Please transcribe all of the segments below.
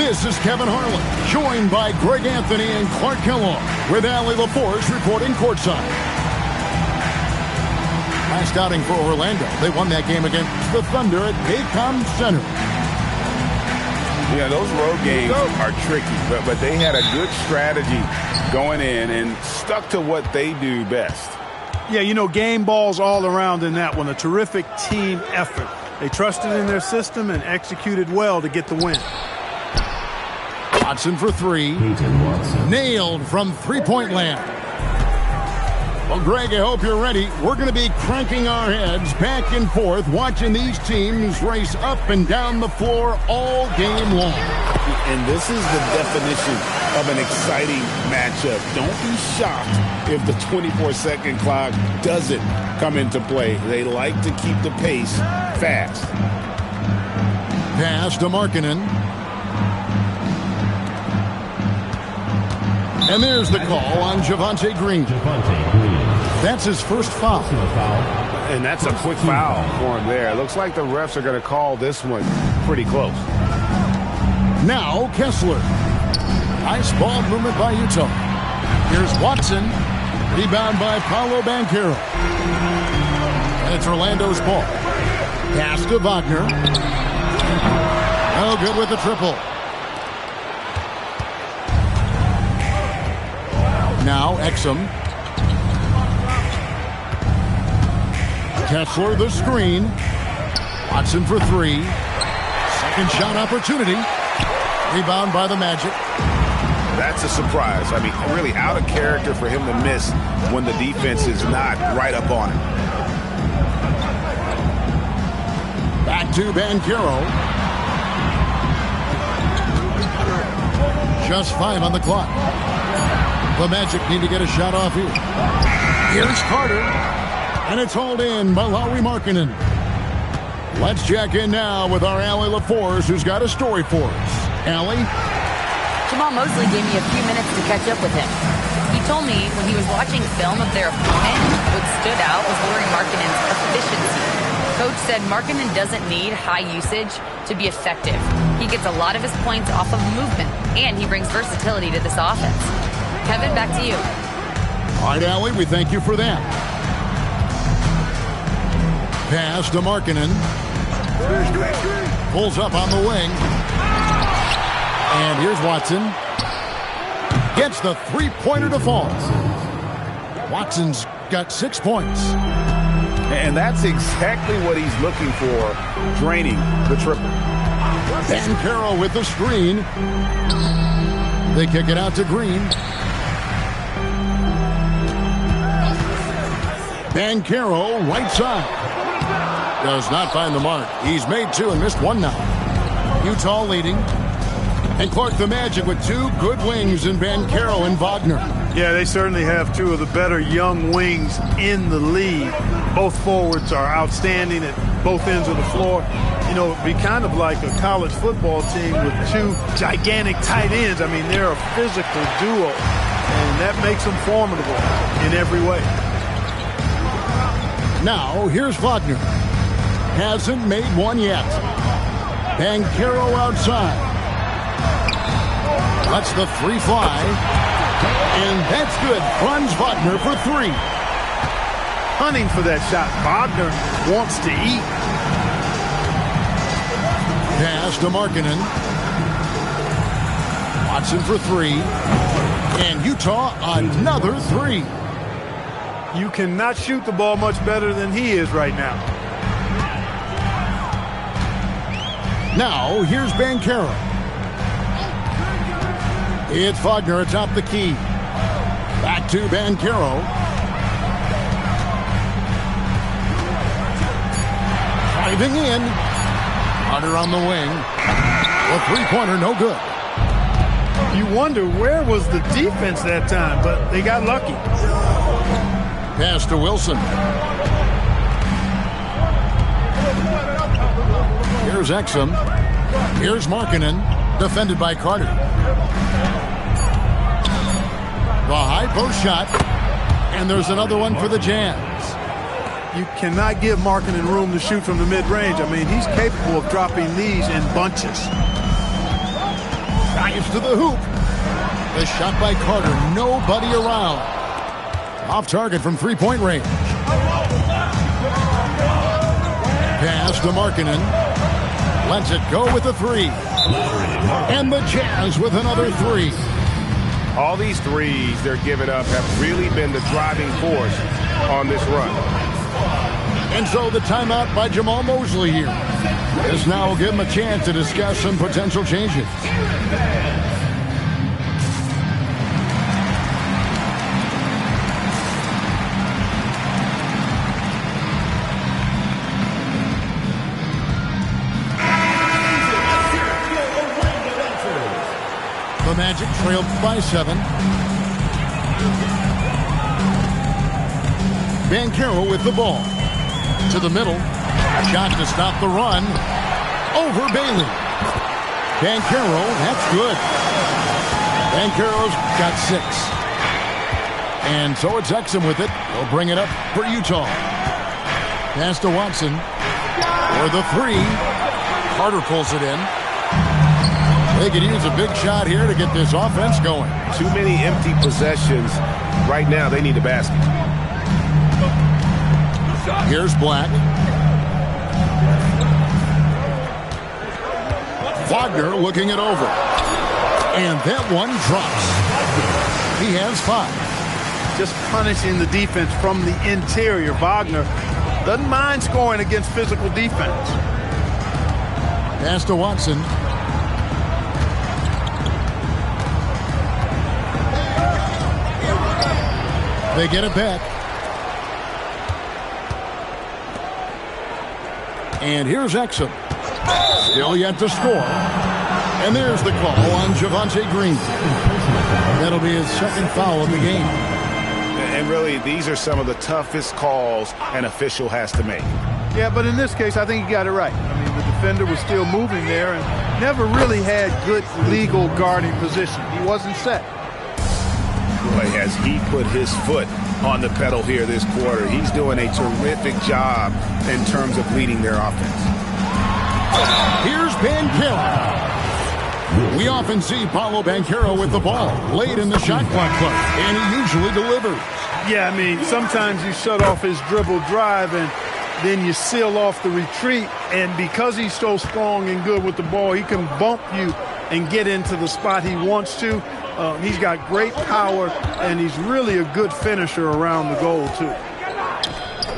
This is Kevin Harlan, joined by Greg Anthony and Clark Kellogg, with Allie LaForce reporting courtside. Last outing for Orlando. They won that game against the Thunder at Paycom Center. Yeah, those road games are tricky, but they had a good strategy going in and stuck to what they do best. Yeah, you know, game balls all around in that one. A terrific team effort. They trusted in their system and executed well to get the win. Watson for three. Nailed from three-point land. Well, Greg, I hope you're ready. We're going to be cranking our heads back and forth, watching these teams race up and down the floor all game long. And this is the definition of an exciting matchup. Don't be shocked if the 24-second clock doesn't come into play. They like to keep the pace fast. Pass to Markkanen. And there's the call on Javonte Green. That's his first foul. And that's a quick foul for him there. It looks like the refs are going to call this one pretty close. Now Kessler. Nice ball movement by Utah. Here's Watson. Rebound by Paolo Banchero. And it's Orlando's ball. Pass to Wagner. No good with the triple. Now Exum. Kessler the screen. Watson for three. Second shot opportunity. Rebound by the Magic. That's a surprise. I mean, really out of character for him to miss when the defense is not right up on him. Back to Banchero. Just 5 on the clock. The Magic need to get a shot off here. Here's Carter. And it's hauled in by Lauri Markkanen. Let's check in now with our Allie LaForce, who's got a story for us. Allie? Jamal Mosley gave me a few minutes to catch up with him. He told me when he was watching film of their opponent, what stood out was Lauri Markkanen's efficiency. Coach said Markkanen doesn't need high usage to be effective. He gets a lot of his points off of movement, and he brings versatility to this offense. Kevin, back to you. All right, Allie, we thank you for that. Pass to Markkanen. Pulls up on the wing. And here's Watson. Gets the three-pointer to fall. Watson's got 6 points. And that's exactly what he's looking for, draining the triple. Banchero with the screen. They kick it out to Green. Banchero, right side. Does not find the mark. He's made 2 and missed 1 now. Utah leading. And Clark, the Magic with 2 good wings in Banchero and Wagner. Yeah, they certainly have 2 of the better young wings in the league. Both forwards are outstanding at both ends of the floor. You know, it'd be kind of like a college football team with 2 gigantic tight ends. I mean, they're a physical duo, and that makes them formidable in every way. Now, here's Wagner. Hasn't made 1 yet. Banchero outside. Lets the 3 fly. And that's good. Franz Wagner for 3. Hunting for that shot. Wagner wants to eat. Pass to Markkanen. Watson for 3. And Utah another 3. You cannot shoot the ball much better than he is right now. Now, here's Banchero. It's Wagner atop the key. Back to Banchero. Driving in. Carter on the wing. A three-pointer, no good. You wonder where was the defense that time, but they got lucky. Pass to Wilson. Here's Exum. Here's Markkanen, defended by Carter. The high post shot, and there's another one for the Jazz. You cannot give Markkanen room to shoot from the mid-range. I mean, he's capable of dropping these in bunches. Drives to the hoop. The shot by Carter. Nobody around. Off target from three-point range. Pass to Markkanen. Lets it go with a three. And the Jazz with another three. All these threes they're giving up have really been the driving force on this run. And so the timeout by Jamal Mosley here. This now will give him a chance to discuss some potential changes. The Magic trailed by 7. Banchero with the ball. To the middle. Shot to stop the run. Over Bailey. Banchero, that's good. Banchero's got 6. And so it's Exum with it. He'll bring it up for Utah. Pass to Watson. For the 3. Carter pulls it in. They could use a big shot here to get this offense going. Too many empty possessions. Right now, they need a basket. Here's Black. Wagner looking it over. And that one drops. He has 5. Just punishing the defense from the interior. Wagner doesn't mind scoring against physical defense. Pass to Watson. They get it back. And here's Exum. Still yet to score. And there's the call on Javonte Green. That'll be his second foul of the game. And really, these are some of the toughest calls an official has to make. Yeah, but in this case, I think he got it right. I mean, the defender was still moving there and never really had good legal guarding position. He wasn't set. Boy, has he put his foot on the pedal here this quarter. He's doing a terrific job in terms of leading their offense. Here's Banchero. We often see Paolo Banchero with the ball late in the shot clock club, and he usually delivers. Yeah, I mean, sometimes you shut off his dribble drive and then you seal off the retreat, and because he's so strong and good with the ball, he can bump you and get into the spot he wants to. He's got great power, and he's really a good finisher around the goal, too.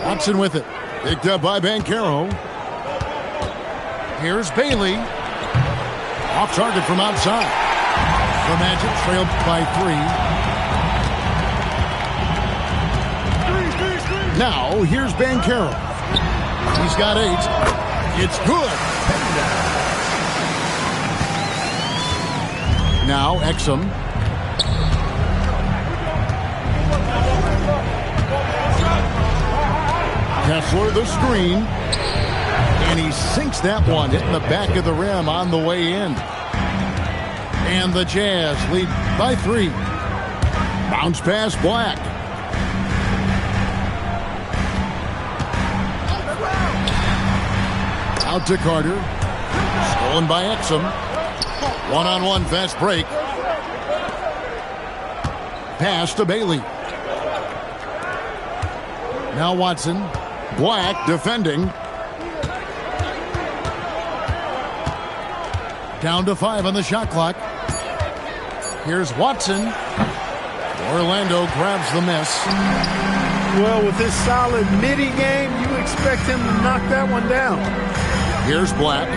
Watson with it. Picked up by Banchero. Here's Bailey. Off target from outside. The Magic trailed by 3. Now, here's Banchero. He's got 8. It's good. Now, Exum. Kessler the screen. And he sinks that one, hitting the back of the rim on the way in. And the Jazz lead by 3. Bounce pass Black. Out to Carter. Stolen by Exum. One-on-one fast break. Pass to Bailey. Now Watson. Black defending. Down to 5 on the shot clock. Here's Watson. Orlando grabs the miss. Well, with his solid midi game, you expect him to knock that one down. Here's Black.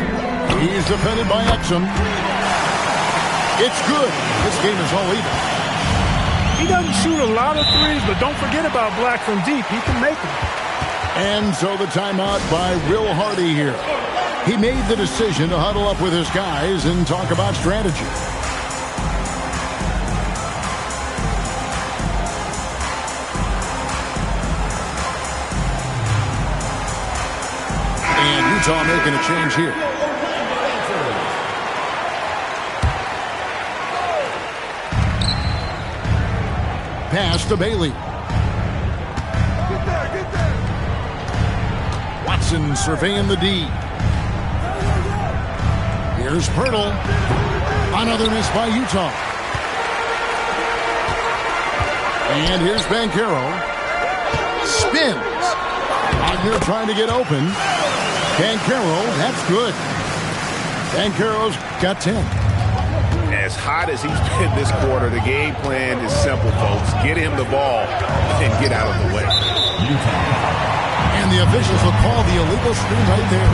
He's defended by Exum. It's good. This game is all even. He doesn't shoot a lot of threes, but don't forget about Black from deep. He can make them. And so the timeout by Will Hardy here. He made the decision to huddle up with his guys and talk about strategy. And Utah making a change here. Pass to Bailey. Watson surveying the D. Here's Pirtle. Another miss by Utah. And here's Banchero. Spins. Wagner trying to get open. Banchero, that's good. Banchero's got 10. As hot as he's been this quarter, the game plan is simple, folks. Get him the ball and get out of the way. And the officials will call the illegal screen right there.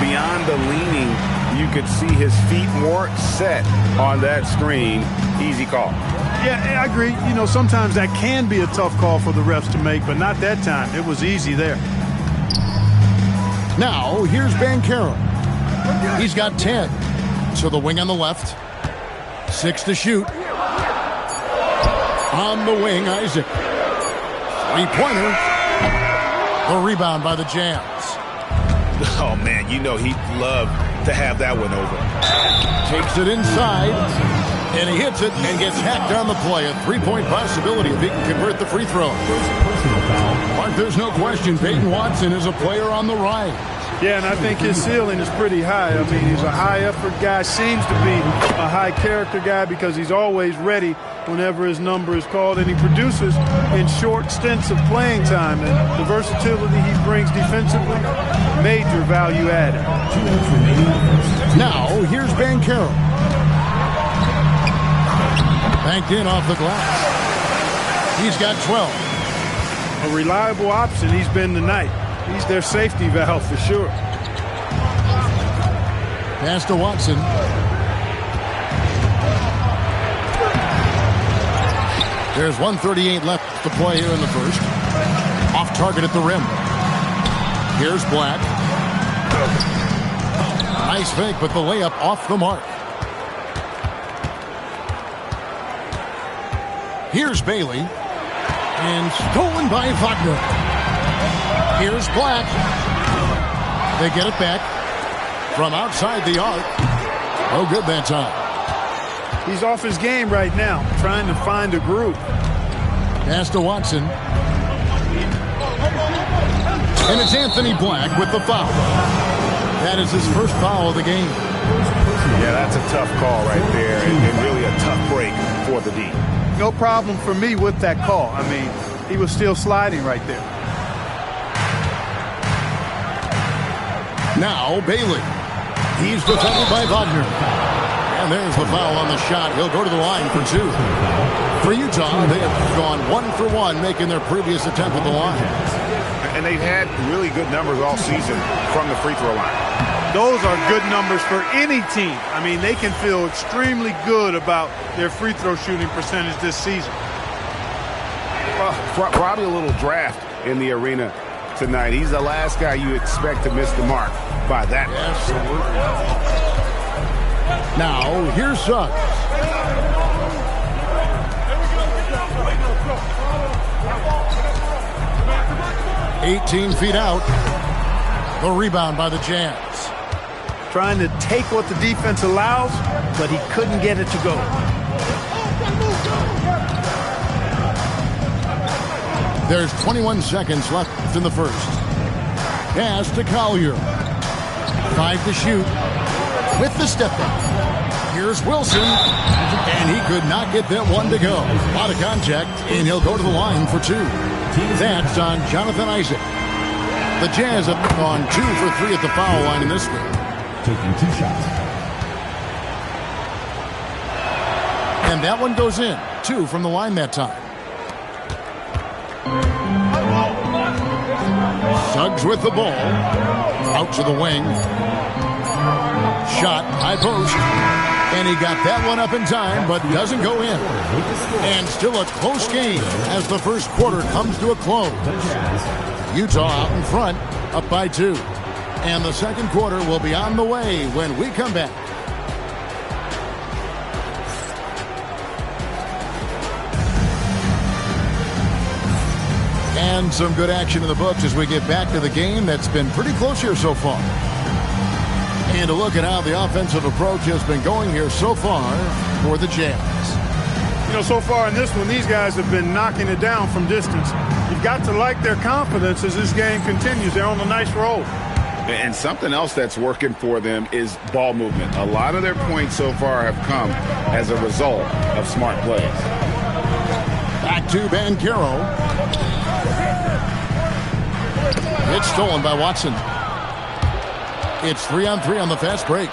Beyond the leaning, you could see his feet weren't set on that screen. Easy call. Yeah, I agree. You know, sometimes that can be a tough call for the refs to make, but not that time. It was easy there. Now, here's Banchero. He's got 10. To the wing on the left. 6 to shoot. On the wing, Isaac. Three-pointer. The rebound by the Jazz. Oh, man, you know he'd love to have that one over. Takes it inside. And he hits it and gets hacked on the play. A three-point possibility if he can convert the free throw. Mark, there's no question Peyton Watson is a player on the rise. Yeah, and I think his ceiling is pretty high. I mean, he's a high-effort guy, seems to be a high-character guy because he's always ready whenever his number is called, and he produces in short stints of playing time. And the versatility he brings defensively, major value added. Now, here's Banchero. Banked in off the glass. He's got 12. A reliable option he's been tonight. He's their safety valve for sure. Pass to Watson. There's 1:38 left to play here in the first. Off target at the rim. Here's Black. Nice fake, but the layup off the mark. Here's Bailey. And stolen by Wagner. Here's Black. They get it back from outside the arc. Oh, good that time. He's off his game right now, trying to find a groove. Pass to Watson. And it's Anthony Black with the foul. That is his first foul of the game. Yeah, that's a tough call right there, and really a tough break for the D. No problem for me with that call. I mean, he was still sliding right there. Now Bailey. He's defended by Wagner. And there's the foul on the shot. He'll go to the line for 2. For Utah, they have gone 1 for 1, making their previous attempt at the line. And they've had really good numbers all season from the free throw line. Those are good numbers for any team. I mean, they can feel extremely good about their free throw shooting percentage this season. Probably a little draft in the arena tonight. He's the last guy you expect to miss the mark by that. Absolutely. Now, here's Suggs. "18 feet out." The rebound by the Jazz. Trying to take what the defense allows, but he couldn't get it to go. There's 21 seconds left in the first. Pass to Collier. 5 to shoot. With the step back. Here's Wilson. And he could not get that one to go. A lot of contact, and he'll go to the line for 2. That's on Jonathan Isaac. The Jazz have gone 2 for 3 at the foul line in this one. Taking 2 shots. And that one goes in. 2 from the line that time. Suggs with the ball. Out to the wing. Shot, high post. And he got that one up in time, but doesn't go in. And still a close game as the first quarter comes to a close. Utah out in front, up by 2. And the second quarter will be on the way when we come back. And some good action in the books as we get back to the game that's been pretty close here so far. And a look at how the offensive approach has been going here so far for the Jazz. You know, so far in this one, these guys have been knocking it down from distance. You've got to like their confidence as this game continues. They're on a nice roll. And something else that's working for them is ball movement. A lot of their points so far have come as a result of smart plays. Back to Banchero. It's stolen by Watson. It's 3-on-3 on the fast break.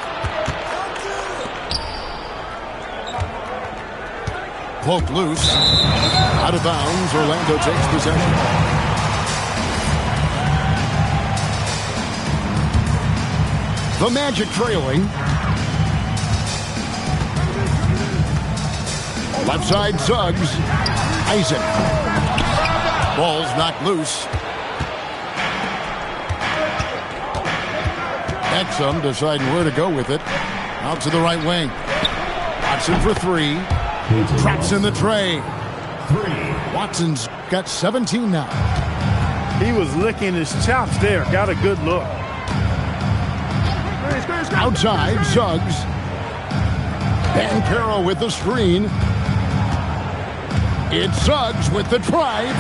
Poked loose. Out of bounds. Orlando takes possession. The Magic trailing. Left side Suggs. Isaac. Ball's knocked loose. Exum deciding where to go with it. Out to the right wing. Watson for three. Traps in the tray. Watson's got 17 now. He was licking his chops there. Got a good look. Outside, Suggs. Banchero with the screen. It's Suggs with the drive.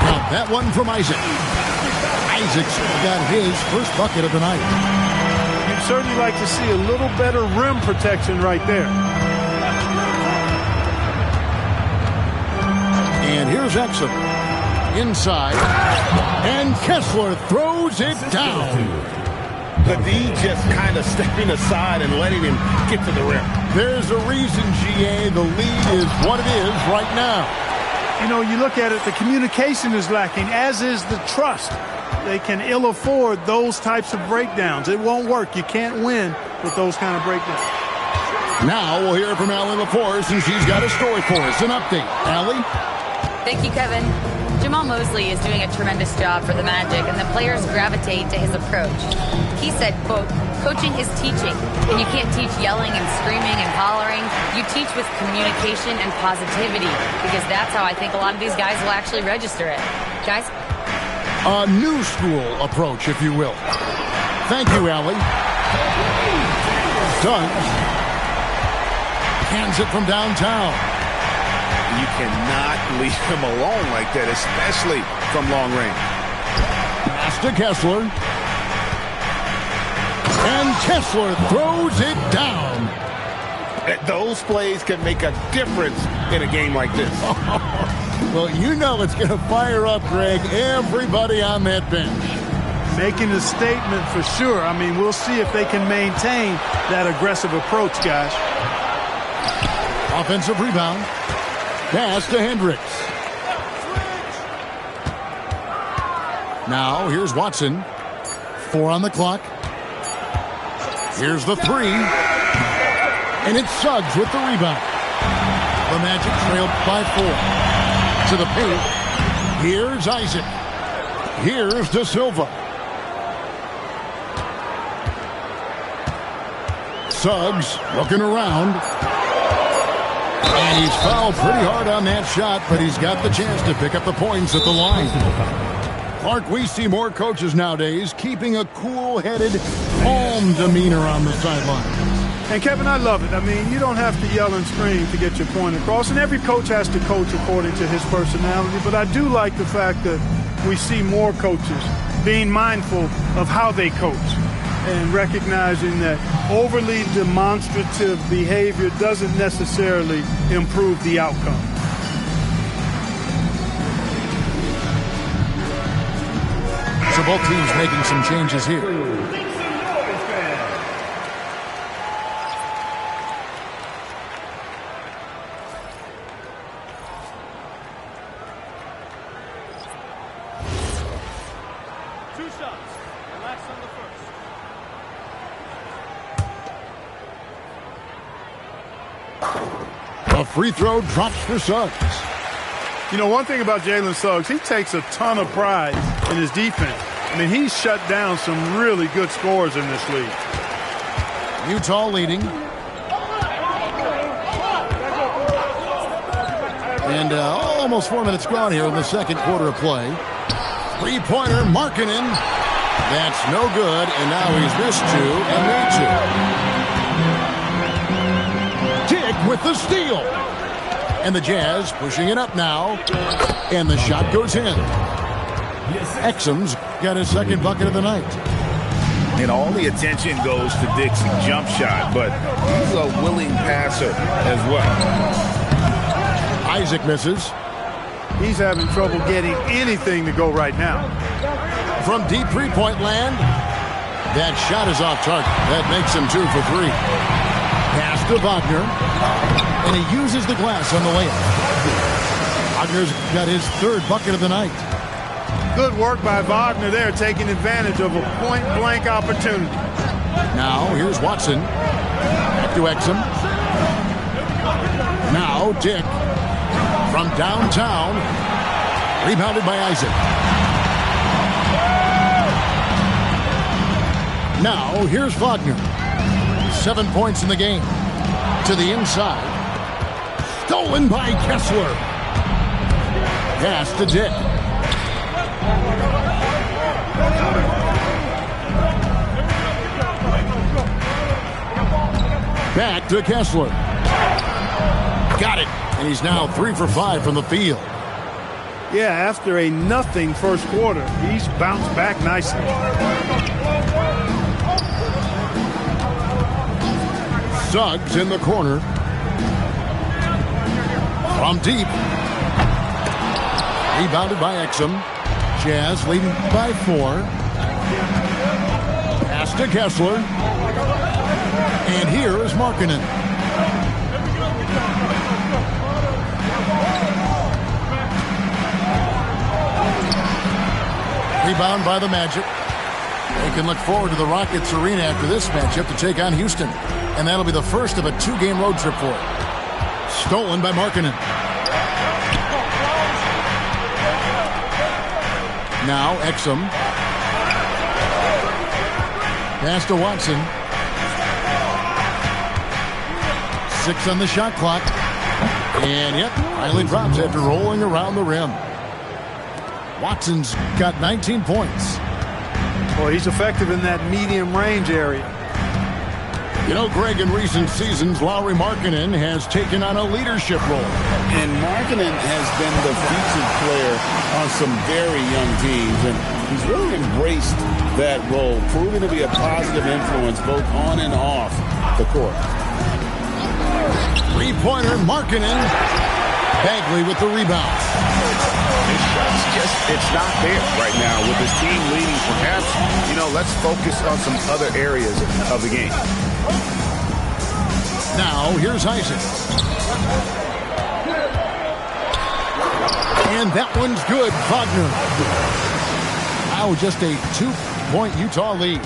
Now that one from Isaac. Isaac's got his first bucket of the night. You'd certainly like to see a little better rim protection right there. And here's Exum. Inside. And Kessler throws it down. The D just kind of stepping aside and letting him get to the rim. There's a reason, GA, the lead is what it is right now. You know, you look at it, the communication is lacking, as is the trust. They can ill afford those types of breakdowns. It won't work. You can't win with those kind of breakdowns. Now we'll hear from Allie LaForce, and she's got a story for us. An update. Allie? Thank you, Kevin. Jamal Mosley is doing a tremendous job for the Magic, and the players gravitate to his approach. He said, quote, coaching is teaching, and you can't teach yelling and screaming and hollering. You teach with communication and positivity, because that's how I think a lot of these guys will actually register it. Guys? A new school approach, if you will. Thank you, Allie. Suggs cans it from downtown. You cannot leave him alone like that, especially from long range. Pass to Kessler. And Kessler throws it down. Those plays can make a difference in a game like this. Well, you know it's going to fire up, Greg, everybody on that bench. Making a statement for sure. I mean, we'll see if they can maintain that aggressive approach, guys. Offensive rebound. Pass to Hendricks. Now, here's Watson. 4 on the clock. Here's the three. And it's Suggs with the rebound. The Magic trailed by 4. To the paint. Here's Isaac. Here's De Silva. Suggs looking around. And he's fouled pretty hard on that shot, but he's got the chance to pick up the points at the line. Clark, we see more coaches nowadays keeping a cool-headed, calm demeanor on the sideline. And, Kevin, I love it. I mean, you don't have to yell and scream to get your point across, and every coach has to coach according to his personality. But I do like the fact that we see more coaches being mindful of how they coach and recognizing that overly demonstrative behavior doesn't necessarily improve the outcome. So both teams making some changes here. A free throw drops for Suggs. You know, one thing about Jalen Suggs, he takes a ton of pride in his defense. I mean, he's shut down some really good scorers in this league. Utah leading. And almost 4 minutes gone here in the second quarter of play. Three-pointer, Markkanen. That's no good, and now he's missed 2 and made 2. Dick with the steal. And the Jazz pushing it up now. And the shot goes in. Exum's got his second bucket of the night. And all the attention goes to Dick's jump shot, but he's a willing passer as well. Isaac misses. He's having trouble getting anything to go right now. From deep three-point land, that shot is off target. That makes him 2 for 3. Pass to Wagner, and he uses the glass on the layup. Wagner's got his 3rd bucket of the night. Good work by Wagner there, taking advantage of a point-blank opportunity. Now, here's Watson. Back to Exum. Now, Dick. From downtown. Rebounded by Isaac. Now, here's Wagner. 7 points in the game. To the inside. Stolen by Kessler. Pass to Dick. Back to Kessler. Got it. And he's now 3 for 5 from the field. Yeah, after a nothing first quarter, he's bounced back nicely. Suggs in the corner. From deep. Rebounded by Exum. Jazz leading by 4. Pass to Kessler. And here is Markkanen. Rebound by the Magic. They can look forward to the Rockets Arena after this matchup to take on Houston. And that'll be the first of a 2-game road trip for it. Stolen by Markkanen. Now Exum. Pass to Watson. 6 on the shot clock. And yep, finally drops after rolling around the rim. Watson's got 19 points. Well, he's effective in that medium range area. You know, Greg, in recent seasons, Lauri Markkanen has taken on a leadership role. And Markkanen has been the featured player on some very young teams, and he's really embraced that role, proving to be a positive influence both on and off the court. Three-pointer, Markkanen. Bagley with the rebound. His shot's it's not there right now with his team leading. Perhaps, let's focus on some other areas of the game. Now, here's Isaac. And that one's good, Wagner. Now just a 2-point Utah lead.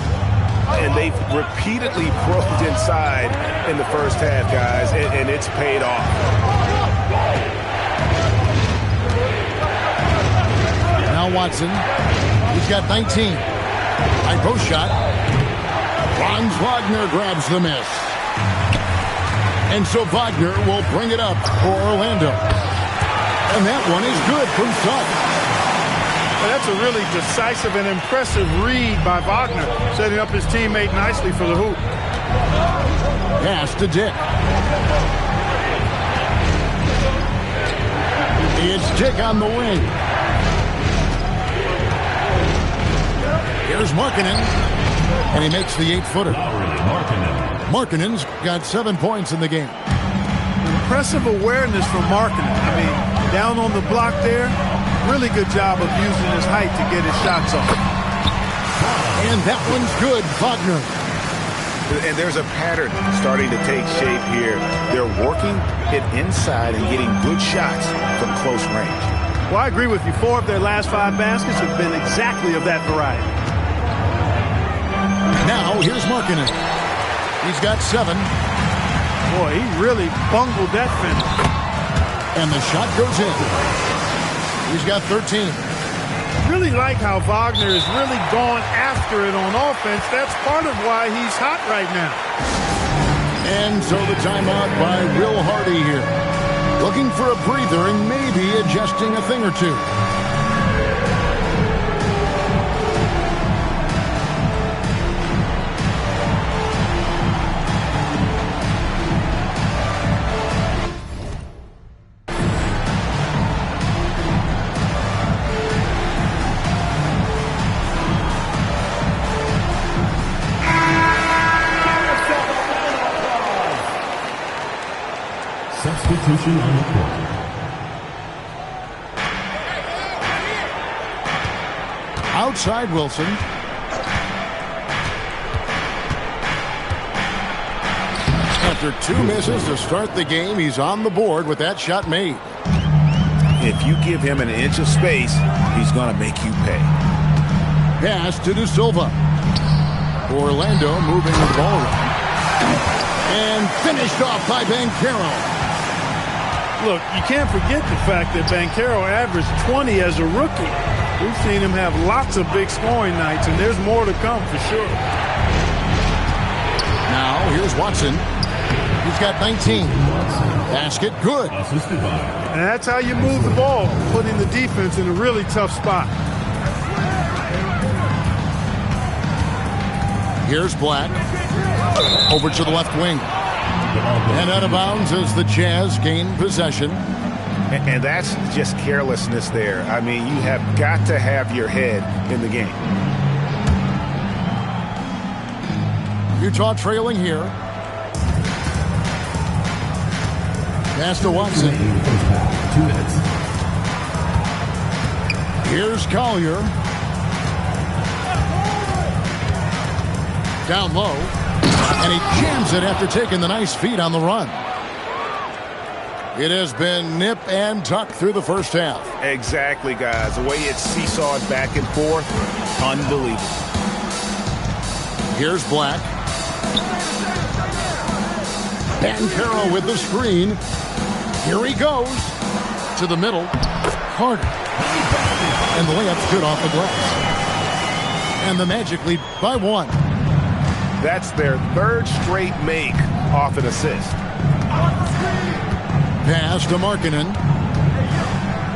And they've repeatedly probed inside in the first half, guys, and it's paid off. Now Watson. He's got 19. High post shot. Franz Wagner grabs the miss. And so Wagner will bring it up for Orlando. And that one is good from Suggs. Well, that's a really decisive and impressive read by Wagner, setting up his teammate nicely for the hoop. Pass to Dick. It's Dick on the wing. Here's Markkanen. And he makes the 8-footer. Markkanen's got 7 points in the game. Impressive awareness from Markkanen. I mean, down on the block there, really good job of using his height to get his shots off. And that one's good, Wagner. And there's a pattern starting to take shape here. They're working it inside and getting good shots from close range. Well, I agree with you. 4 of their last 5 baskets have been exactly of that variety. Now, here's Markkanen. He's got 7. Boy, he really bungled that finish. And the shot goes in. He's got 13. Really like how Wagner has really gone after it on offense. That's part of why he's hot right now. And so the timeout by Will Hardy here. Looking for a breather and maybe adjusting a thing or two. Substitution on the court. Outside Wilson. After 2 misses to start the game, he's on the board with that shot made. If you give him an inch of space, he's going to make you pay. Pass to De Silva. Orlando moving the ball around. And finished off by Banchero. Look, you can't forget the fact that Banchero averaged 20 as a rookie. We've seen him have lots of big scoring nights, and there's more to come for sure. Now, here's Watson. He's got 19. Basket good. And that's how you move the ball, putting the defense in a really tough spot. Here's Black. Over to the left wing. And out of bounds as the Jazz gain possession. And that's just carelessness there. I mean, you have got to have your head in the game. Utah trailing here. Pass to Watson. 2 minutes. Here's Collier. Down low. And he jams it after taking the nice feed on the run. It has been nip and tuck through the first half. Exactly, guys. The way it's seesawed back and forth, unbelievable. Here's Black. Banchero with the screen. Here he goes. To the middle. Carter. And the layup's good off the glass. And the Magic lead by 1. That's their 3rd straight make off an assist. Pass to Markkanen.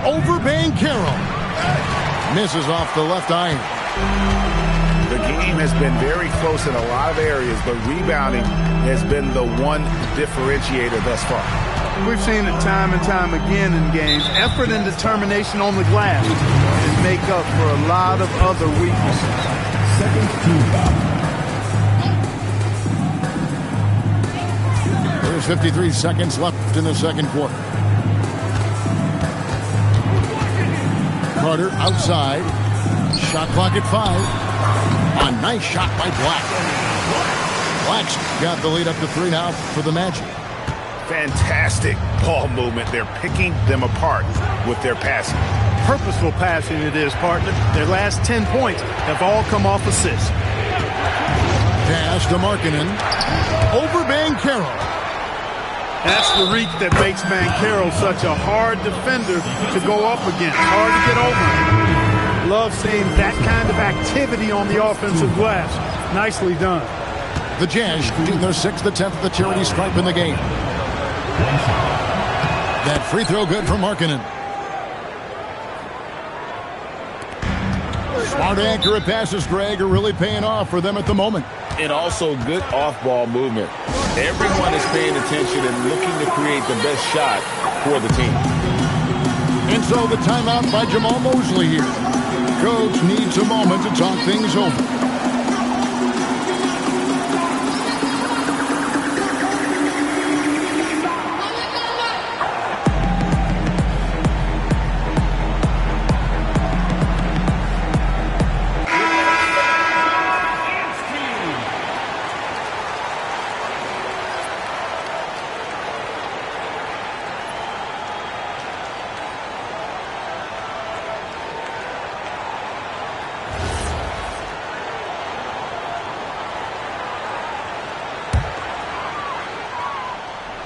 Over Banchero. Misses off the left iron. The game has been very close in a lot of areas, but rebounding has been the one differentiator thus far. We've seen it time and time again in games. Effort and determination on the glass can make up for a lot of other weaknesses. Second team foul. There's 53 seconds left in the second quarter. Carter outside. Shot clock at 5. A nice shot by Black. Black's got the lead up to 3 now for the Magic. Fantastic ball movement. They're picking them apart with their passing. Purposeful passing it is, partner. Their last 10 points have all come off assists. Pass to Markkanen. Over Banchero. That's the reach that makes Banchero such a hard defender to go up against. Hard to get over. Love seeing that kind of activity on the offensive glass. Nicely done. The Jazz shooting their 6th attempt at the charity stripe in the game. That free throw good from Markkanen. Smart, accurate passes, Greg, are really paying off for them at the moment. And also good off-ball movement. Everyone is paying attention and looking to create the best shot for the team. And so the timeout by Jamal Mosley here. Coach needs a moment to talk things over.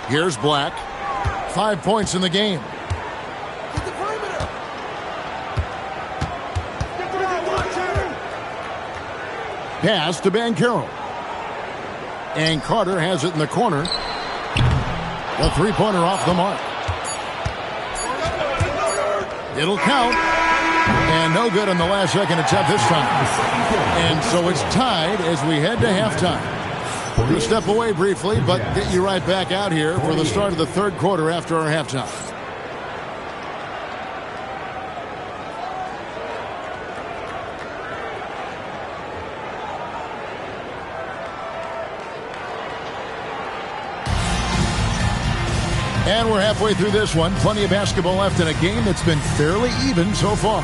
Here's Black. 5 points in the game. Pass to Banchero. And Carter has it in the corner. The three-pointer off the mark. It'll count. And no good on the last second attempt this time. And so it's tied as we head to halftime. We're going to step away briefly, but get you right back out here for the start of the third quarter after our halftime. And we're halfway through this one. Plenty of basketball left in a game that's been fairly even so far.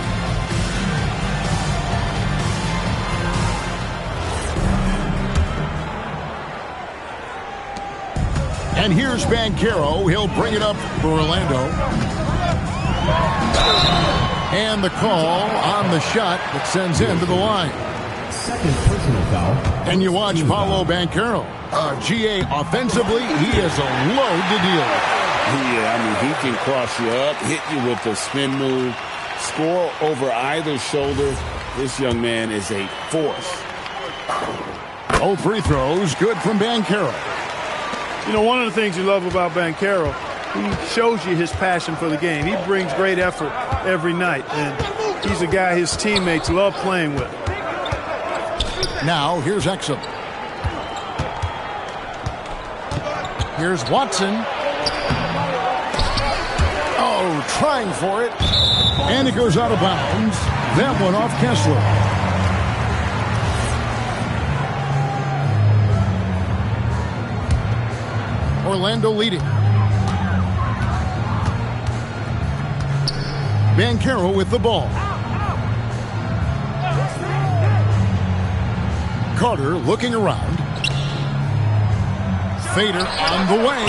And here's Banchero. He'll bring it up for Orlando. And the call on the shot that sends him to the line. Second personal foul. And you watch Paolo Banchero. GA offensively, he is a load to deal with. Yeah, I mean, he can cross you up, hit you with a spin move, score over either shoulder. This young man is a force. All free throws, good from Banchero. You know, one of the things you love about Banchero, he shows you his passion for the game. He brings great effort every night, and he's a guy his teammates love playing with. Now, here's Exum. Here's Watson. Oh, trying for it. And it goes out of bounds. That one off Kessler. Orlando leading. Banchero with the ball. Carter looking around. Fader on the way.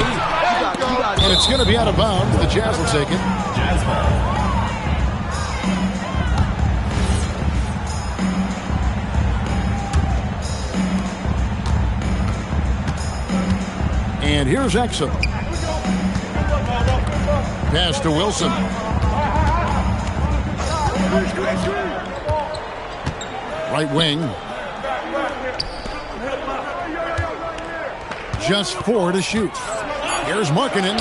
And it's going to be out of bounds. The Jazz will take it. And here's Exum. Pass to Wilson. Right wing. Just 4 to shoot. Here's Markkanen.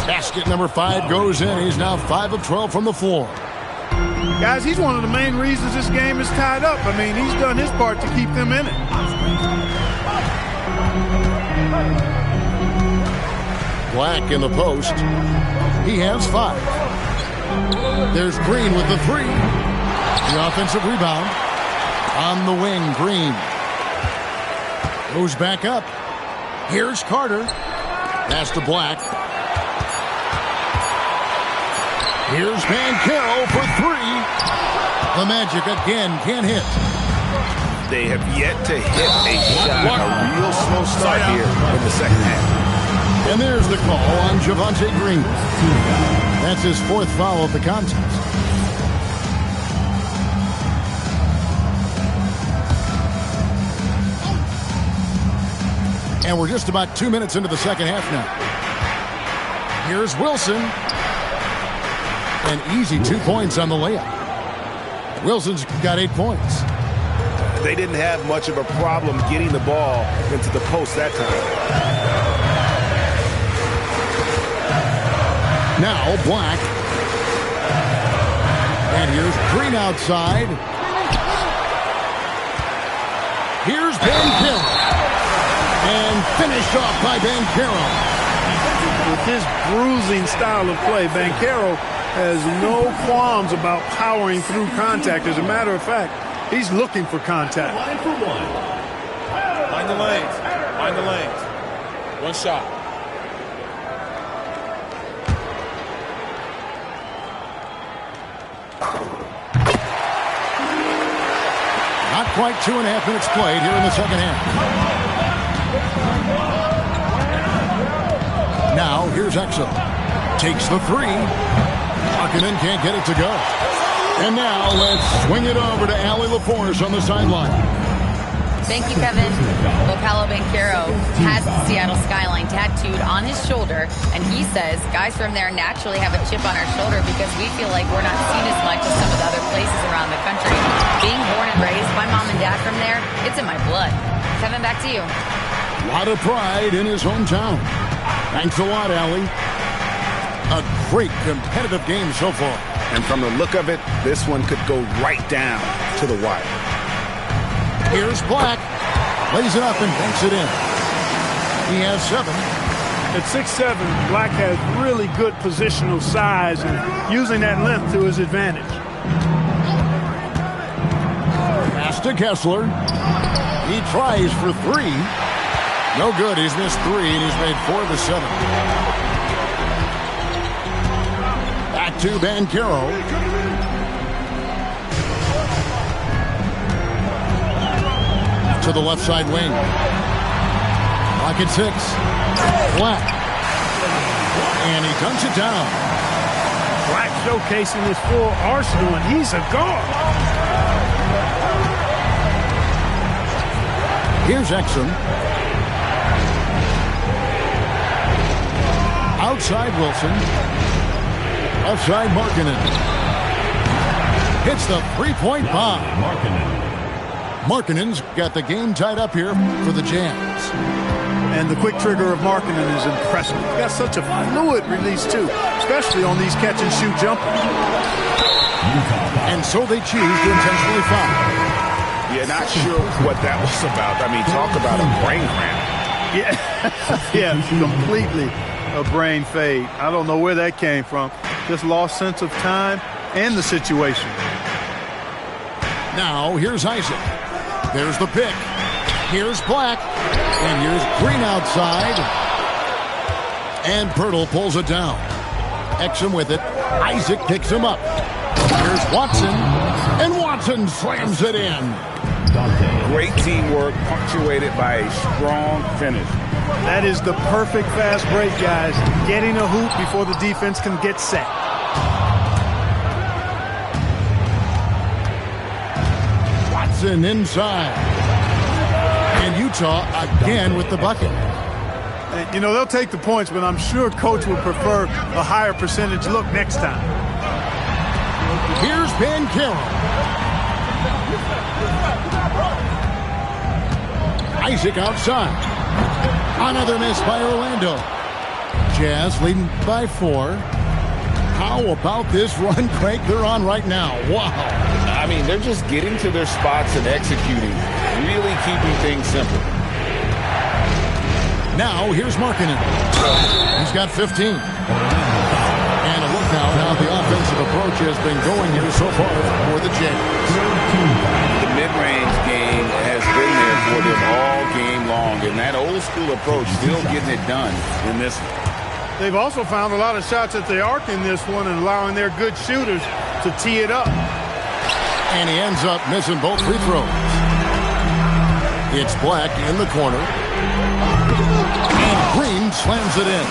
Basket number 5 goes in. He's now 5 of 12 from the floor. Guys, he's one of the main reasons this game is tied up. I mean, he's done his part to keep them in it. Black in the post. He has 5. There's Green with the 3. The offensive rebound. On the wing, Green. Goes back up. Here's Carter. Pass to Black. Here's Banchero for 3. The Magic again can't hit. They have yet to hit a shot. A real slow start here in the second half. And there's the call on Javonte Green. That's his 4th foul of the contest. And we're just about 2 minutes into the second half now. Here's Wilson. An easy 2 points on the layup. Wilson's got 8 points. They didn't have much of a problem getting the ball into the post that time. Now Black. And here's Green outside. Here's Banchero. And finished off by Banchero. With his bruising style of play, Banchero has no qualms about powering through contact. As a matter of fact, he's looking for contact. Line for 1. Find the lanes. Find the lanes. One shot. Not quite 2.5 minutes played here in the second half. Now, here's Exum. Takes the 3. Markkanen can't get it to go. And now, let's swing it over to Allie LaForce on the sideline. Thank you, Kevin. Well, Paolo Banchero has the Seattle skyline tattooed on his shoulder, and he says guys from there naturally have a chip on our shoulder because we feel like we're not seen as much as some of the other places around the country. Being born and raised, my mom and dad from there, it's in my blood. Kevin, back to you. A lot of pride in his hometown. Thanks a lot, Allie. A great competitive game so far. And from the look of it, this one could go right down to the wire. Here's Black. Lays it up and banks it in. He has 7. At 6'7", Black has really good positional size and using that length to his advantage. Pass to Kessler. He tries for 3. No good. He's missed 3, and he's made 4 of the 7. Back to Banchero. To the left side wing. Lock at 6. Black. And he dunks it down. Black showcasing his full arsenal, and he's a guard. Here's Exum. Outside Wilson. Outside Markkanen. Hits the three-point bomb. Markkanen's got the game tied up here for the Jazz. And the quick trigger of Markkanen is impressive. He's got such a fluid release, too, especially on these catch-and-shoot jumpers. And so they choose to intentionally foul. Yeah, not sure what that was about. I mean, talk about a brain cramp. Yeah, completely a brain fade. I don't know where that came from. Just lost sense of time and the situation. Now, here's Isaac. There's the pick. Here's Black. And here's Green outside. And Pirtle pulls it down. Exum with it. Isaac picks him up. Here's Watson. And Watson slams it in. Great teamwork, punctuated by a strong finish. That is the perfect fast break, guys. Getting a hoop before the defense can get set. Watson inside. And Utah again with the bucket. And, you know, they'll take the points, but I'm sure Coach would prefer a higher percentage look next time. Here's Banchero. Isaac outside. Another miss by Orlando. Jazz leading by 4. How about this run crank they're on right now? Wow. I mean, they're just getting to their spots and executing, really keeping things simple. Now, here's Markkanen. He's got 15. And a look now how the offensive approach has been going here so far for the Jazz. The mid-range game has been there for them all game long, and that old-school approach still getting it done in this one. They've also found a lot of shots at the arc in this one and allowing their good shooters to tee it up. And he ends up missing both free throws. It's Black in the corner. And Green slams it in.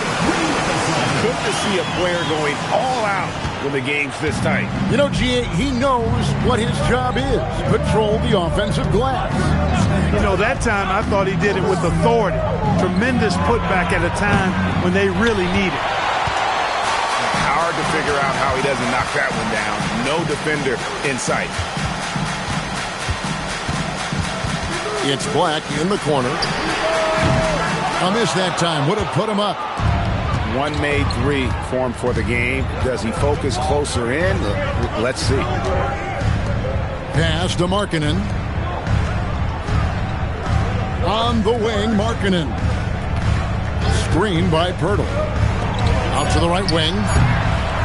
Good to see a player going all out when the game's this tight. You know, G.A., he knows what his job is. Control the offensive glass. You know, that time I thought he did it with authority. Tremendous putback at a time when they really need it. Hard to figure out how he doesn't knock that one down. No defender in sight. It's Black in the corner. A miss that time would have put him up. One made 3 for him for the game. Does he focus closer in? Let's see. Pass to Markkanen. On the wing, Markkanen. Screen by Pirtle. Out to the right wing.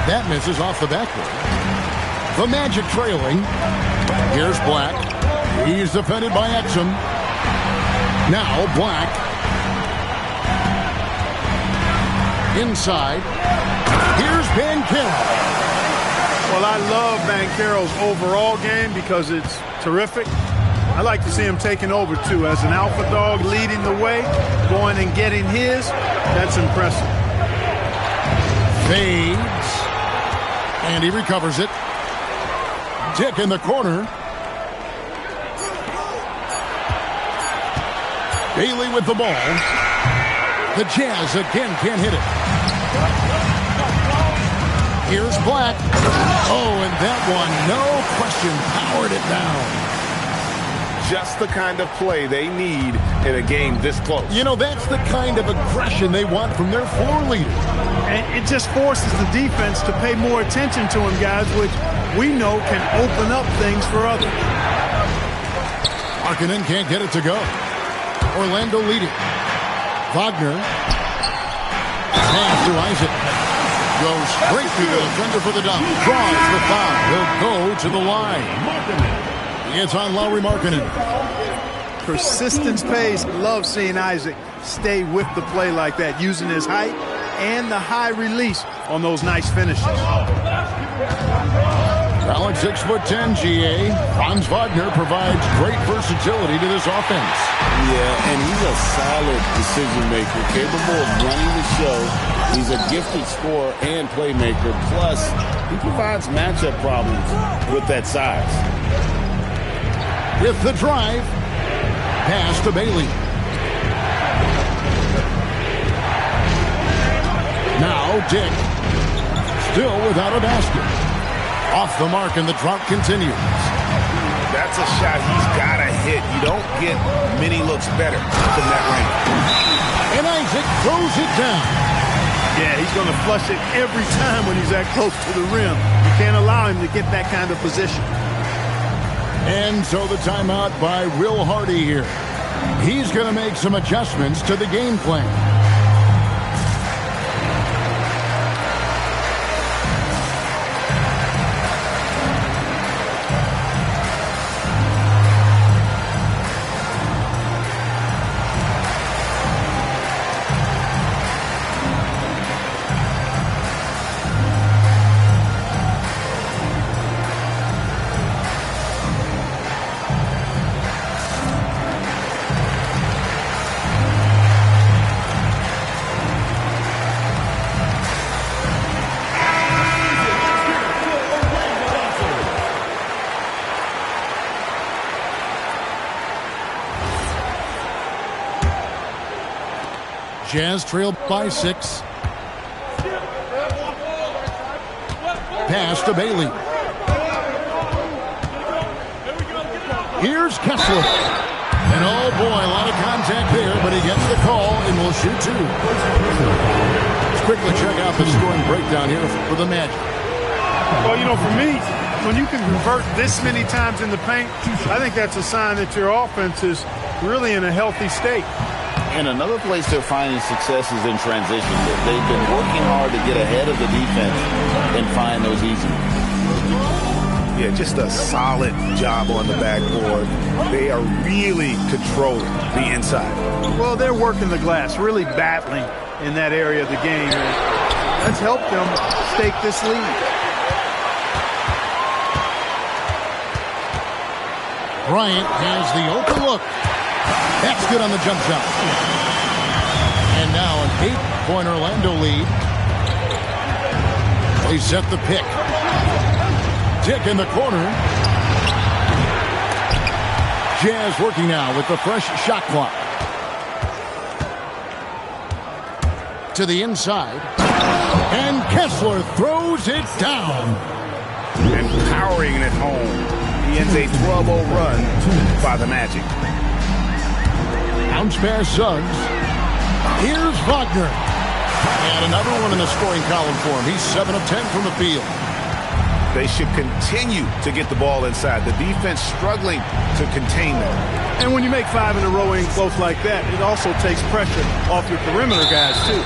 That misses off the backboard. The Magic trailing. Here's Black. He's defended by Exum. Now Black. Inside. Here's Banchero. Well, I love Banchero's overall game because it's terrific. I like to see him taking over, too. As an alpha dog leading the way, going and getting his, that's impressive. Fades. And he recovers it. Dick in the corner. Bailey with the ball. The Jazz again can't hit it. Here's Black. Oh, and that one, no question, powered it down. Just the kind of play they need in a game this close. You know, that's the kind of aggression they want from their floor leader. And it just forces the defense to pay more attention to him, guys, which we know can open up things for others. Markkanen can't get it to go. Orlando leading. Wagner. Hands to Isaac. Goes straight to the defender for the dunk. Draws the foul. He'll go to the line. It's on Lauri Markkanen. Persistence pays. Love seeing Isaac stay with the play like that, using his height and the high release on those nice finishes. Well, at 6'10", GA, Franz Wagner provides great versatility to this offense. Yeah, and he's a solid decision maker, capable of running the show. He's a gifted scorer and playmaker. Plus, he provides matchup problems with that size. With the drive, pass to Bailey. Now Dick, still without a basket. Off the mark, and the drought continues. That's a shot he's got to hit. You don't get many looks better from that range. And Isaac throws it down. Yeah, he's going to flush it every time when he's that close to the rim. You can't allow him to get that kind of position. And so the timeout by Will Hardy here. He's going to make some adjustments to the game plan. Jazz trail by 6. Pass to Bailey. Here's Kessler. And oh boy, a lot of contact there, but he gets the call and will shoot 2. Let's quickly check out the scoring breakdown here for the Magic. Well, you know, for me, when you can convert this many times in the paint, I think that's a sign that your offense is really in a healthy state. And another place they're finding success is in transition. They've been working hard to get ahead of the defense and find those easy ones. Yeah, just a solid job on the backboard. They are really controlling the inside. Well, they're working the glass, really battling in that area of the game. And that's helped them stake this lead. Bryant has the open look. That's good on the jump shot. And now an 8-point Orlando lead. They set the pick. Dick in the corner. Jazz working now with the fresh shot clock. To the inside. And Kessler throws it down. And powering it home. He ends a 12-0 run by the Magic. Bounce pass Suggs. Here's Wagner. And another one in the scoring column for him. He's 7 of 10 from the field. They should continue to get the ball inside. The defense struggling to contain them. And when you make 5 in a row in close like that, it also takes pressure off your perimeter guys, too.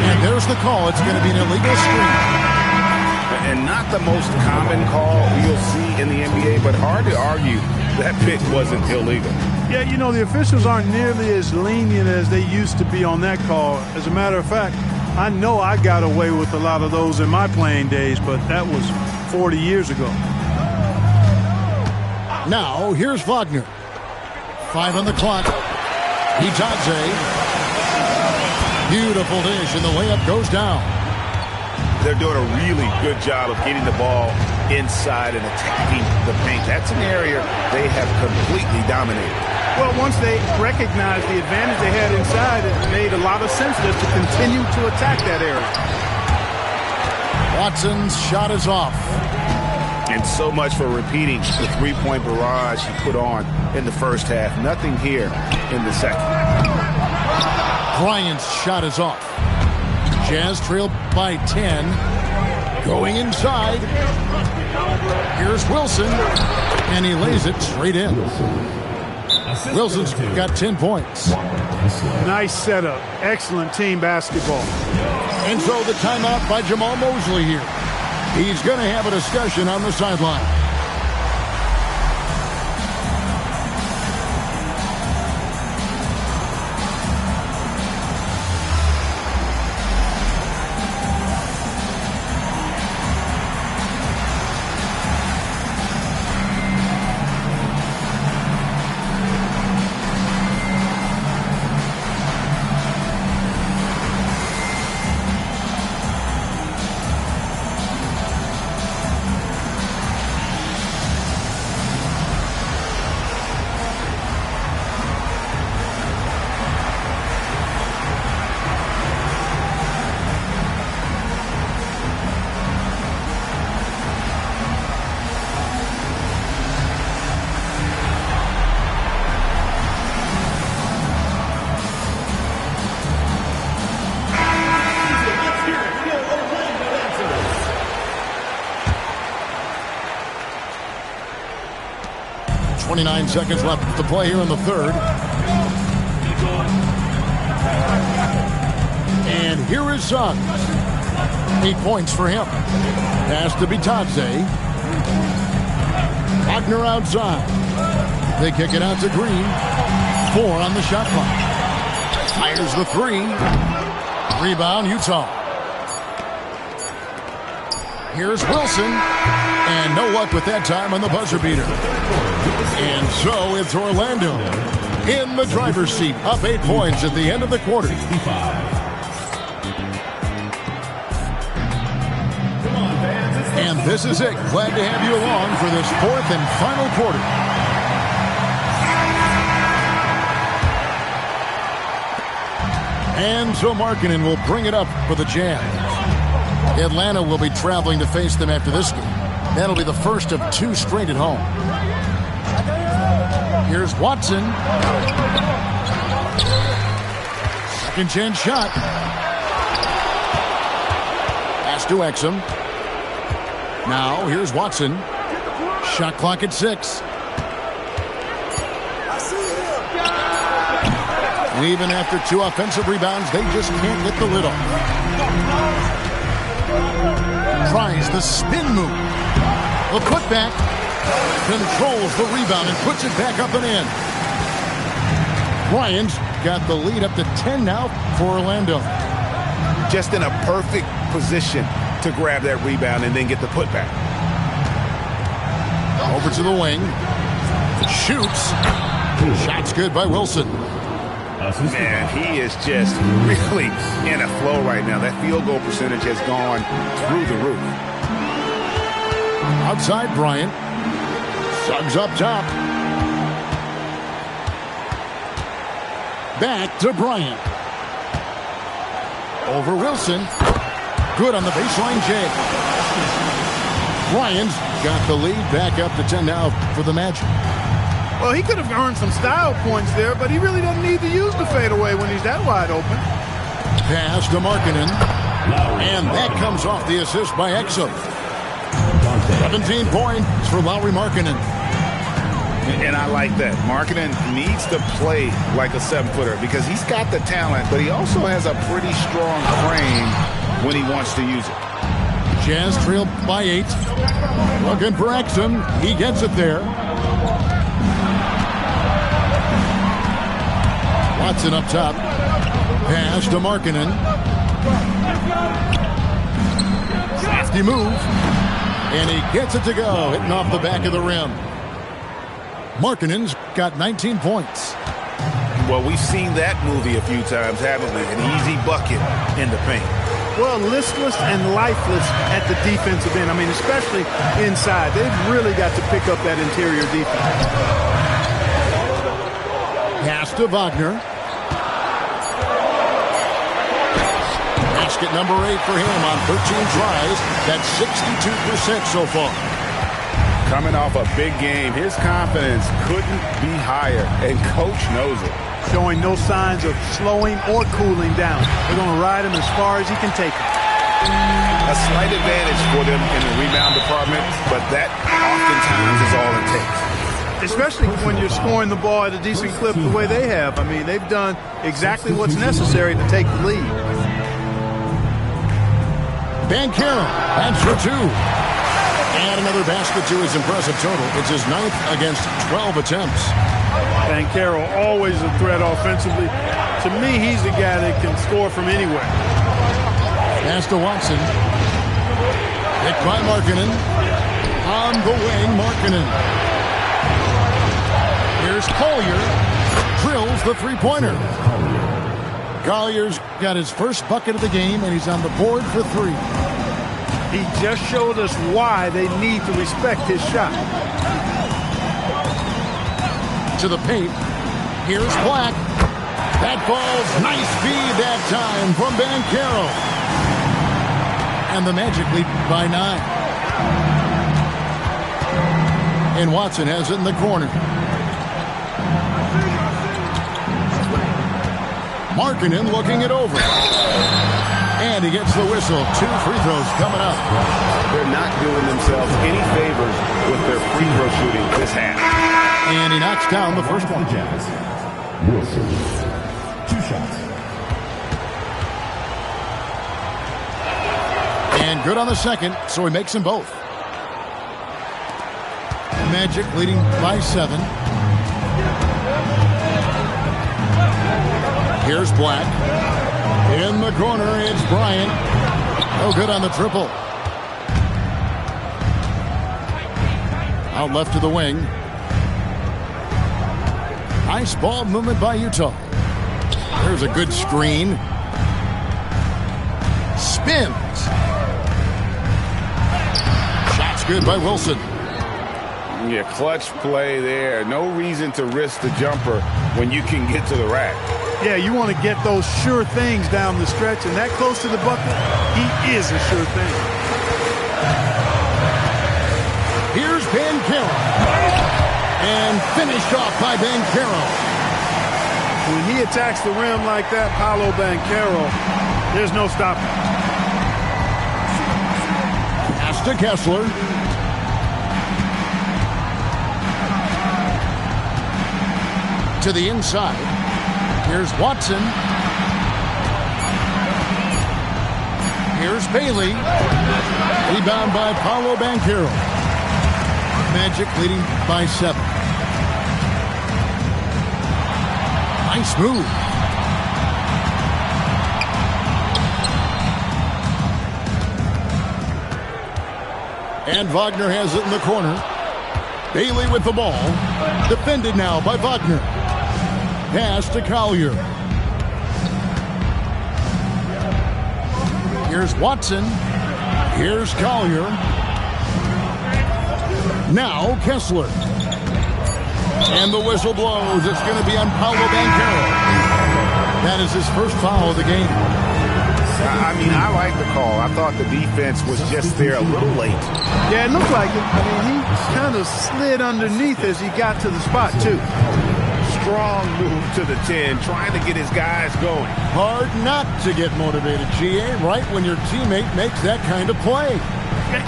And there's the call. It's going to be an illegal screen. And not the most common call you'll see in the NBA, but hard to argue that pick wasn't illegal. Yeah, you know, the officials aren't nearly as lenient as they used to be on that call. As a matter of fact, I know I got away with a lot of those in my playing days, but that was 40 years ago. Now, here's Wagner. 5 on the clock. Hitadze. Beautiful dish, and the layup goes down. They're doing a really good job of getting the ball inside and attacking the paint. That's an area they have completely dominated. Well, once they recognized the advantage they had inside, it made a lot of sense just to continue to attack that area. Watson's shot is off. And so much for repeating the three-point barrage he put on in the first half. Nothing here in the second. Bryant's shot is off. Jazz trail by 10. Going inside. Here's Wilson. And he lays it straight in. Wilson's got 10 points. Nice setup. Excellent team basketball. And so the timeout by Jamal Mosley here. He's going to have a discussion on the sideline. 29 seconds left to play here in the third. And here is Suggs. 8 points for him. Pass to Bitadze. Wagner outside. They kick it out to Green. 4 on the shot clock. Fires the 3. Rebound, Utah. Here's Wilson. And no luck with that time on the buzzer beater. And so it's Orlando in the driver's seat, up 8 points at the end of the quarter. And this is it. Glad to have you along for this fourth and final quarter. And so Markkanen will bring it up for the Jazz. Atlanta will be traveling to face them after this game. That'll be the first of 2 straight at home. Here's Watson. Second chance shot. Pass to Exum. Now here's Watson. Shot clock at 6. Even after 2 offensive rebounds, they just can't get the lid off. Tries the spin move. The putback. Controls the rebound and puts it back up and in. Bryant's got the lead up to 10 now for Orlando. Just in a perfect position to grab that rebound and then get the putback. Over to the wing. Shoots. Shot's good by Wilson. Man, he is just really in a flow right now. That field goal percentage has gone through the roof. Outside Bryant. Suggs up top. Back to Bryant. Over Wilson. Good on the baseline, Jay. Bryant's got the lead back up to 10 now for the Magic. Well, he could have earned some style points there, but he really doesn't need to use the fadeaway when he's that wide open. Pass to Markkanen. And that comes off the assist by Exum. 17 points for Lauri Markkanen. And I like that. Markkanen needs to play like a 7-footer because he's got the talent, but he also has a pretty strong frame when he wants to use it. Jazz trailed by 8. Looking for Exum. He gets it there. Watson up top. Pass to Markkanen. Crafty move. And he gets it to go. Hitting off the back of the rim. Markkanen's got 19 points. Well, we've seen that movie a few times, haven't we? An easy bucket in the paint. Well, listless and lifeless at the defensive end. I mean, especially inside. They've really got to pick up that interior defense. Pass to Wagner. Basket number 8 for him on 13 tries. That's 62% so far. Coming off a big game, his confidence couldn't be higher, and Coach knows it. Showing no signs of slowing or cooling down. They're going to ride him as far as he can take him. A slight advantage for them in the rebound department, but that oftentimes is all it takes. Especially when you're scoring the ball at a decent clip the way they have. I mean, they've done exactly what's necessary to take the lead. Banchero, that's for 2. And another basket to his impressive total. It's his 9th against 12 attempts. Banchero always a threat offensively. To me, he's the guy that can score from anywhere. Pass to Watson. Picked by Markkanen. On the wing, Markkanen. Here's Collier. Drills the 3-pointer. Collier's got his first bucket of the game, and he's on the board for 3. He just showed us why they need to respect his shot. To the paint. Here's Black. That falls. Nice feed that time from Banchero. And the Magic lead by 9. And Watson has it in the corner. Markkanen looking it over. And he gets the whistle. 2 free throws coming up. They're not doing themselves any favors with their free throw shooting this half. And he knocks down the first one. Jazz. Wilson. 2 shots. And good on the second, so he makes them both. Magic leading by 7. Here's Black. In the corner, it's Bryant. No good on the triple. Out left to the wing. Nice ball movement by Utah. There's a good screen. Spins. Shot's good by Wilson. Yeah, clutch play there. No reason to risk the jumper when you can get to the rack. Yeah, you want to get those sure things down the stretch, and that close to the bucket, he is a sure thing. Here's Banchero. And finished off by Banchero. When he attacks the rim like that, Paolo Banchero, there's no stopping. Pass to Kessler. To the inside. Here's Watson. Here's Bailey. Rebound by Paolo Banchero. Magic leading by 7. Nice move. And Wagner has it in the corner. Bailey with the ball. Defended now by Wagner. Pass to Collier. Here's Watson. Here's Collier. Now Kessler. And the whistle blows. It's going to be on Paolo Banchero. That is his first foul of the game. I mean, I like the call. I thought the defense was just there a little late. Yeah, it looked like it. I mean, he kind of slid underneath as he got to the spot, too. Strong move to the 10, trying to get his guys going. Hard not to get motivated, GA, right when your teammate makes that kind of play.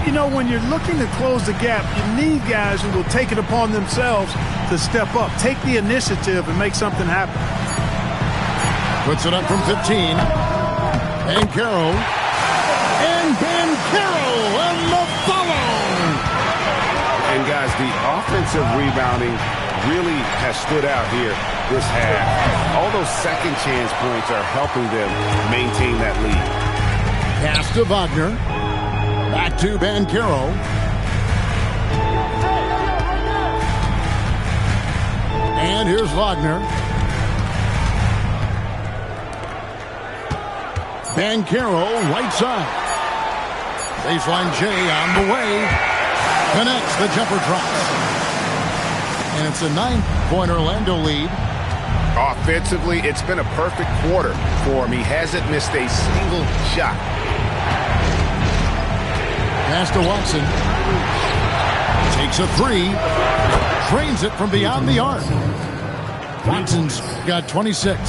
You know, when you're looking to close the gap, you need guys who will take it upon themselves to step up, take the initiative, and make something happen. Puts it up from 15. Banchero. And Banchero on the follow. And guys, the offensive rebounding really has stood out here this half. All those second chance points are helping them maintain that lead. Pass to Wagner. Back to Banchero. And here's Wagner. Banchero, right side. Baseline J on the way. Connects, the jumper drops. And it's a 9-point Orlando lead. Offensively, it's been a perfect quarter for him. He hasn't missed a single shot. Pass to Watson. Takes a 3. Drains it from beyond the arc. Watson's got 26.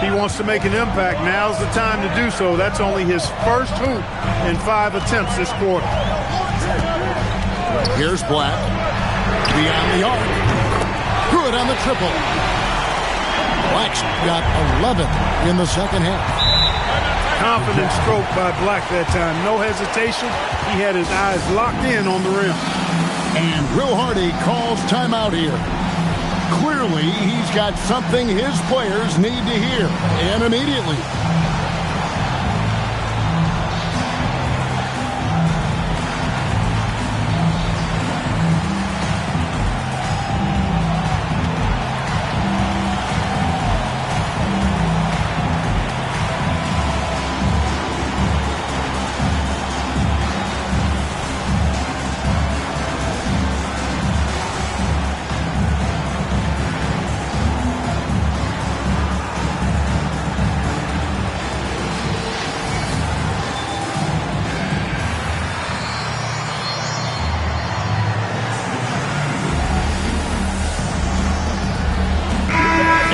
He wants to make an impact. Now's the time to do so. That's only his first hoop in 5 attempts this quarter. Here's Black. Beyond the arc. Good on the triple. Black's got 11 in the second half. Confident stroke by Black that time. No hesitation. He had his eyes locked in on the rim. And Will Hardy calls timeout here. Clearly, he's got something his players need to hear, and immediately.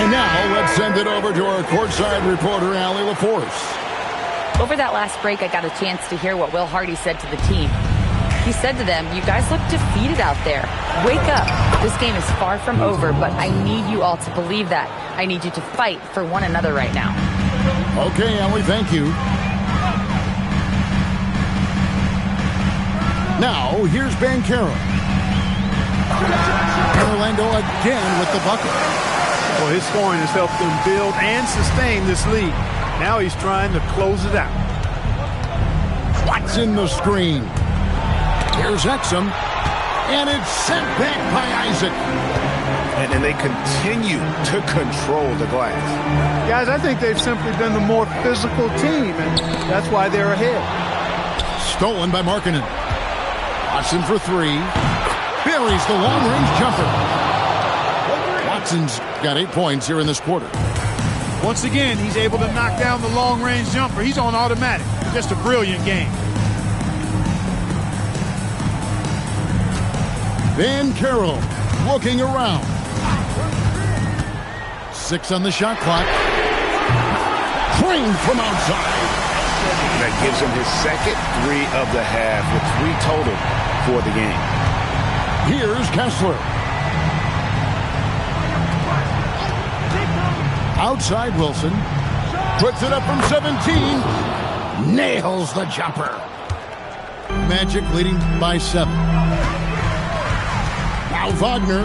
And now let's send it over to our courtside reporter, Allie LaForce. Over that last break, I got a chance to hear what Will Hardy said to the team. He said to them, "You guys look defeated out there. Wake up. This game is far from over, but I need you all to believe that. I need you to fight for one another right now." Okay, Ellie, thank you. Now, here's Banchero. Orlando again with the bucket. Well, his scoring has helped them build and sustain this lead. Now he's trying to close it out. Watson the screen. Here's Exum. And it's sent back by Isaac. And they continue to control the glass. Guys, I think they've simply been the more physical team, and that's why they're ahead. Stolen by Markkanen. Watson for three. Buries the long-range jumper. Watson's got 8 points here in this quarter. Once again, he's able to knock down the long-range jumper. He's on automatic. Just a brilliant game. Banchero looking around. 6 on the shot clock. Trained from outside. That gives him his second 3 of the half with 3 total for the game. Here's Kessler. Outside Wilson. Puts it up from 17. Nails the jumper. Magic leading by 7. Now Wagner.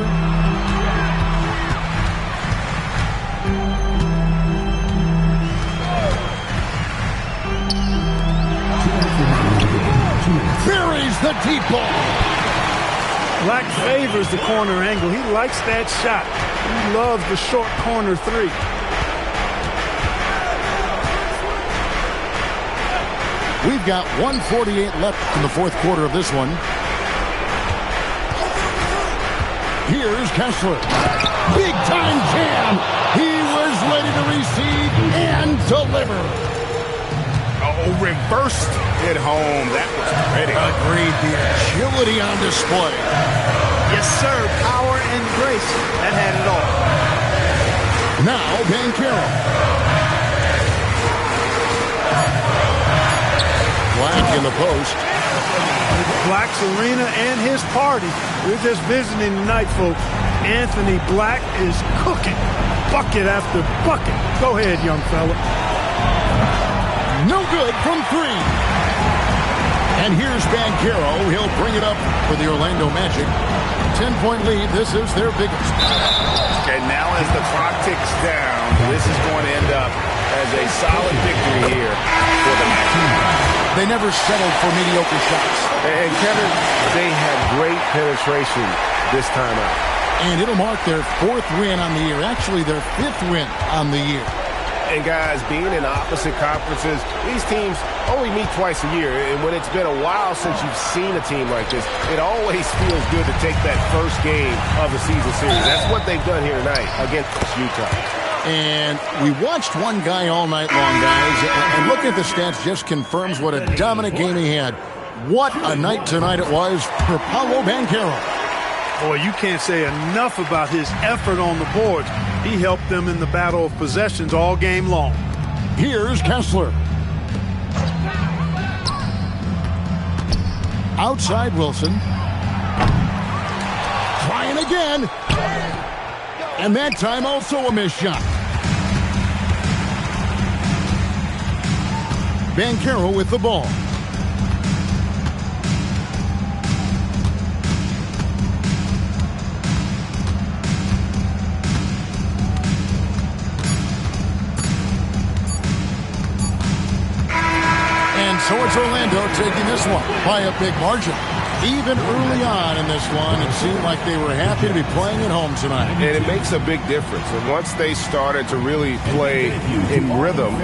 Buries the deep ball. Black favors the corner angle. He likes that shot. He loves the short corner 3. We've got 1:48 left in the fourth quarter of this one. Here's Kessler. Big time jam. He was ready to receive and deliver. Oh, reversed it home. That was pretty. Agreed. The agility on display. Yes, sir. Power and grace. That had it all. Now Banchero. Black in the post. Black's arena and his party. We're just visiting tonight, folks. Anthony Black is cooking. Bucket after bucket. Go ahead, young fella. No good from 3. And here's Banchero. He'll bring it up for the Orlando Magic. 10-point lead. This is their biggest. And now as the clock ticks down, this is going to end up as a solid victory here for the Magic. They never settled for mediocre shots. And Kevin, they had great penetration this time out. And it'll mark their 4th win on the year. Actually, their 5th win on the year. And guys, being in opposite conferences, these teams only meet twice a year. And when it's been a while since you've seen a team like this, it always feels good to take that first game of the season series. That's what they've done here tonight against Utah. And we watched one guy all night long, guys. And looking at the stats just confirms what a dominant game he had. What a night tonight it was for Paolo Banchero. Boy, you can't say enough about his effort on the boards. He helped them in the battle of possessions all game long. Here's Kessler. Outside Wilson. Trying again. And that time also a missed shot. Banchero with the ball. And so it's Orlando taking this one by a big margin. Even early on in this one, it seemed like they were happy to be playing at home tonight. And it makes a big difference. And once they started to really play in rhythm,